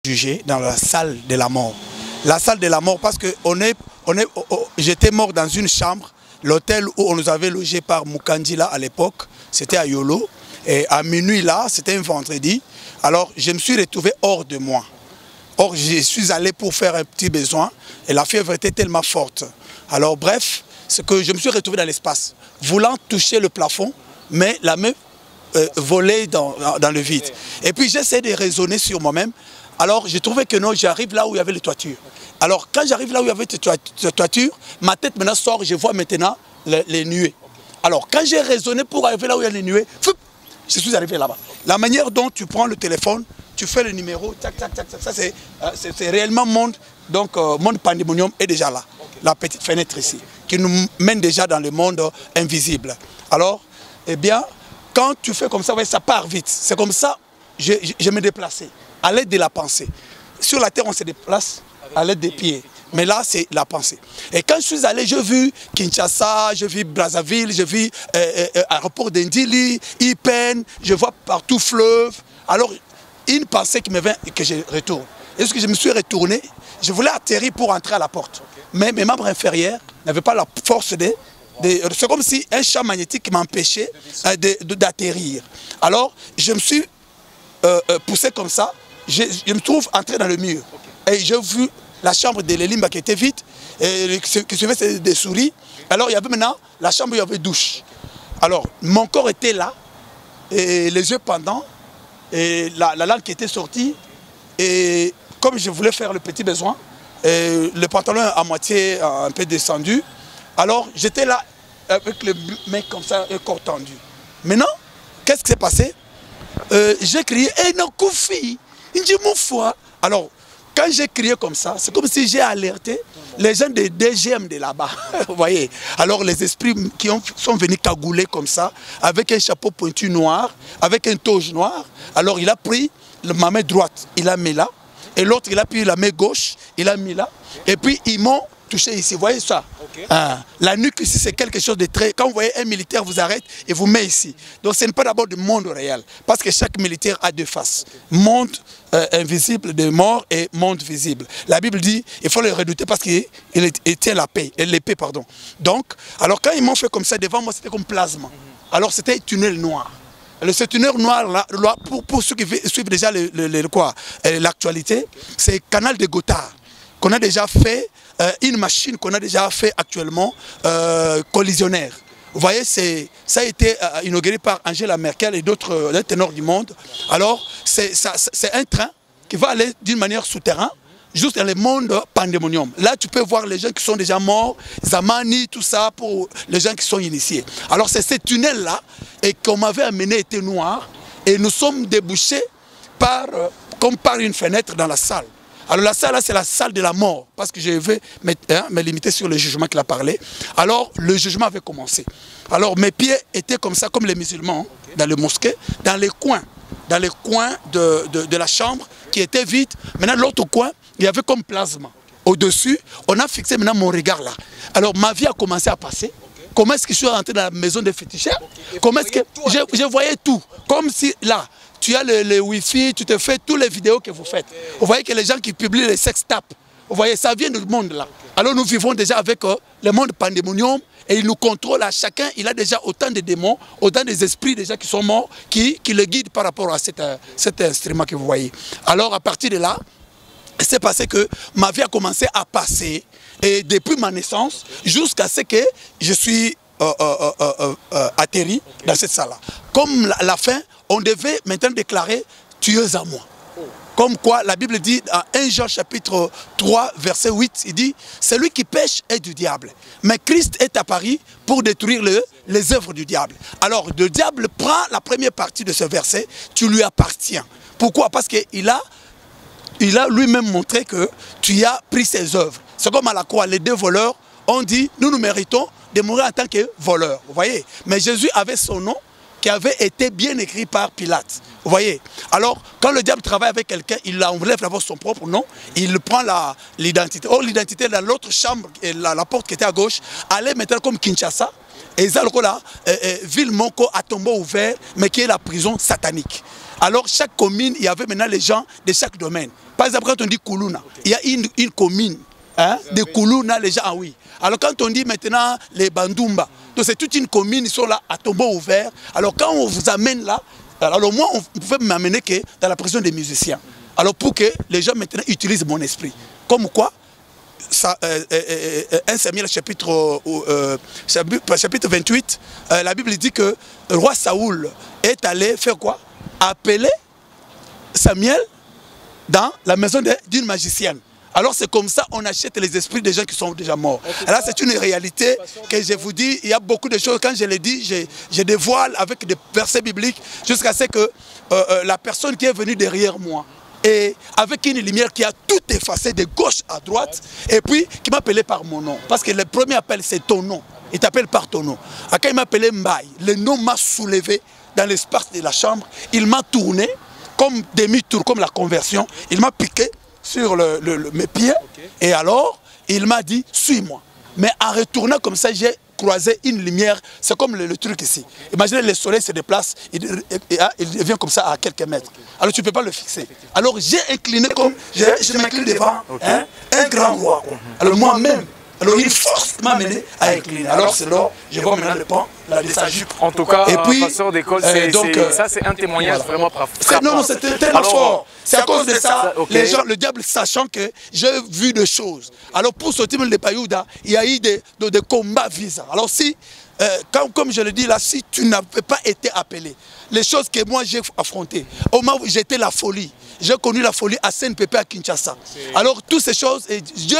jugé dans la salle de la mort. La salle de la mort parce que j'étais mort dans une chambre, l'hôtel où on nous avait logé par Mukandila à l'époque, c'était à Yolo. Et à minuit là, c'était un vendredi, alors je me suis retrouvé hors de moi. Or, je suis allé pour faire un petit besoin et la fièvre était tellement forte. Alors bref, c'est que je me suis retrouvé dans l'espace, voulant toucher le plafond, mais la main volait dans le vide. Et puis j'essaie de raisonner sur moi-même. Alors j'ai trouvé que non, j'arrive là où il y avait les toitures. Alors quand j'arrive là où il y avait les toitures, ma tête maintenant sort, je vois maintenant les nuées. Alors quand j'ai raisonné pour arriver là où il y a les nuées, je suis arrivé là-bas. La manière dont tu prends le téléphone, tu fais le numéro, tac, tac, tac, tac, ça c'est réellement monde, donc monde pandémonium est déjà là. La petite fenêtre ici, qui nous mène déjà dans le monde invisible. Alors, eh bien, quand tu fais comme ça, ouais, ça part vite. C'est comme ça, je me déplaçais, à l'aide de la pensée. Sur la terre, on se déplace à l'aide des pieds. Mais là, c'est la pensée. Et quand je suis allé, j'ai vu Kinshasa, j'ai vu Brazzaville, j'ai vu l'aéroport d'Indili, Ipen, je vois partout fleuve. Alors, une pensée qui me vient et que je retourne. Et lorsque je me suis retourné, je voulais atterrir pour entrer à la porte. Mais mes membres inférieurs n'avaient pas la force c'est comme si un champ magnétique m'empêchait d'atterrir. Alors, je me suis poussé comme ça, je me trouve entré dans le mur. Et j'ai vu la chambre de l'Elimba qui était vide, et qui suivait des souris. Alors, il y avait maintenant la chambre où il y avait douche. Alors, mon corps était là, et les yeux pendants, et la langue qui était sortie, et comme je voulais faire le petit besoin, le pantalon à moitié un peu descendu, alors j'étais là avec le mec comme ça, le corps tendu. Maintenant, qu'est-ce qui s'est passé? J'ai crié, « Eh non, Koufi, dis mon foi !» Alors, quand j'ai crié comme ça, c'est comme si j'ai alerté les gens des DGM de là-bas. Vous voyez? Alors les esprits qui sont venus cagouler comme ça, avec un chapeau pointu noir, avec un toge noir. Alors il a pris ma main droite, il a mis là. Et l'autre, il a pris la main gauche, il a mis là. Et puis ils m'ont touché ici. Vous voyez ça? La nuque ici, c'est quelque chose de très... Quand vous voyez un militaire vous arrête et vous met ici. Donc ce n'est pas d'abord du monde réel. Parce que chaque militaire a deux faces. Monde invisible de mort et monde visible. La Bible dit, il faut le redouter parce qu'il tient la paix, l'épée, pardon. Donc, alors quand ils m'ont fait comme ça, devant moi, c'était comme plasma. Alors c'était un tunnel noir. Ce tunnel noir, là, pour ceux qui suivent déjà l'actualité, c'est Canal de Gothard, qu'on a déjà fait, une machine qu'on a déjà fait actuellement, collisionnaire. Vous voyez, ça a été inauguré par Angela Merkel et d'autres ténors du monde. Alors, c'est un train qui va aller d'une manière souterraine, juste dans le monde pandémonium. Là, tu peux voir les gens qui sont déjà morts, Zamani, tout ça, pour les gens qui sont initiés. Alors, c'est ce tunnel-là, et qu'on m'avait amené était noir, et nous sommes débouchés comme par une fenêtre dans la salle. Alors la salle là, c'est la salle de la mort, parce que je vais me limiter sur le jugement qu'il a parlé. Alors le jugement avait commencé. Alors mes pieds étaient comme ça, comme les musulmans, dans le mosquée, dans les coins de la chambre qui était vide. Maintenant l'autre coin, il y avait comme plasma. Au-dessus, on a fixé maintenant mon regard là. Alors ma vie a commencé à passer. Comment est-ce que je suis rentré dans la maison des féticheurs? Comment est-ce que je voyais tout, comme si là, tu as le Wi-Fi, tu te fais toutes les vidéos que vous faites. Vous voyez que les gens qui publient les sex tapes, vous voyez, ça vient du monde là. Alors nous vivons déjà avec le monde pandémonium et il nous contrôle à chacun. Il a déjà autant de démons, autant des esprits déjà qui sont morts, qui le guident par rapport à cet instrument que vous voyez. Alors à partir de là, c'est passé que ma vie a commencé à passer. Et depuis ma naissance, jusqu'à ce que je suis atterri dans cette salle-là. Comme la fin, on devait maintenant déclarer tueuse à moi. Comme quoi la Bible dit dans 1 Jean chapitre 3 verset 8, il dit « Celui qui pêche est du diable, mais Christ est apparu pour détruire les œuvres du diable. » Alors le diable prend la première partie de ce verset, tu lui appartiens. Pourquoi? Parce qu'il a lui-même montré que tu as pris ses œuvres. C'est comme à la croix, les deux voleurs ont dit « Nous méritons de mourir en tant que voleurs. » Vous voyez? Mais Jésus avait son nom qui avait été bien écrit par Pilate. Vous voyez? Alors, quand le diable travaille avec quelqu'un, il enlève d'abord son propre nom, il prend l'identité. Or, l'identité dans l'autre chambre, la porte qui était à gauche, allait maintenant comme Kinshasa. Et Zalko là, ville Moko à tombeau ouvert, mais qui est la prison satanique. Alors chaque commune, il y avait maintenant les gens de chaque domaine. Par exemple, quand on dit Koulouna, il y a une commune. Hein, de Koulouna, les gens, ah oui. Alors quand on dit maintenant les Bandumba, donc c'est toute une commune, ils sont là à tombeau ouvert. Alors quand on vous amène là, alors moi, on pouvait m'amener que dans la prison des musiciens. Alors pour que les gens maintenant utilisent mon esprit. Comme quoi, 1 Samuel chapitre 28, la Bible dit que le roi Saoul est allé faire quoi? Appeler Samuel dans la maison d'une magicienne. Alors c'est comme ça on achète les esprits des gens qui sont déjà morts. Alors c'est une réalité que je vous dis, il y a beaucoup de choses, quand je les dis, je dévoile avec des versets bibliques jusqu'à ce que la personne qui est venue derrière moi, et avec une lumière qui a tout effacé de gauche à droite, et puis qui m'appelait par mon nom. Parce que le premier appel c'est ton nom, il t'appelle par ton nom. Quand il m'appelait Mbaye, le nom m'a soulevé dans l'espace de la chambre, il m'a tourné comme demi-tour, comme la conversion, il m'a piqué sur mes pieds, et alors il m'a dit suis-moi. Mais en retournant comme ça, j'ai croisé une lumière, c'est comme le truc ici. Imaginez le soleil se déplace, il devient comme ça à quelques mètres. Alors tu ne peux pas le fixer. Alors j'ai incliné comme, je m'incline devant un grand roi. Alors moi-même, alors une force m'a mené à incliner. Alors c'est là, je vois maintenant le pont, de sa jupe. En tout cas, et puis, pasteur d'école, ça c'est un témoignage vraiment non, c'était tellement fort. C'est à cause de ça, les gens, le diable sachant que j'ai vu des choses. Alors pour sortir de Payouda, il y a eu des combats visants. Alors si, comme je le dis là, si tu n'avais pas été appelé, les choses que moi j'ai affrontées, au moment où j'étais la folie, j'ai connu la folie à Saint-Pépé à Kinshasa. Alors toutes ces choses, et Dieu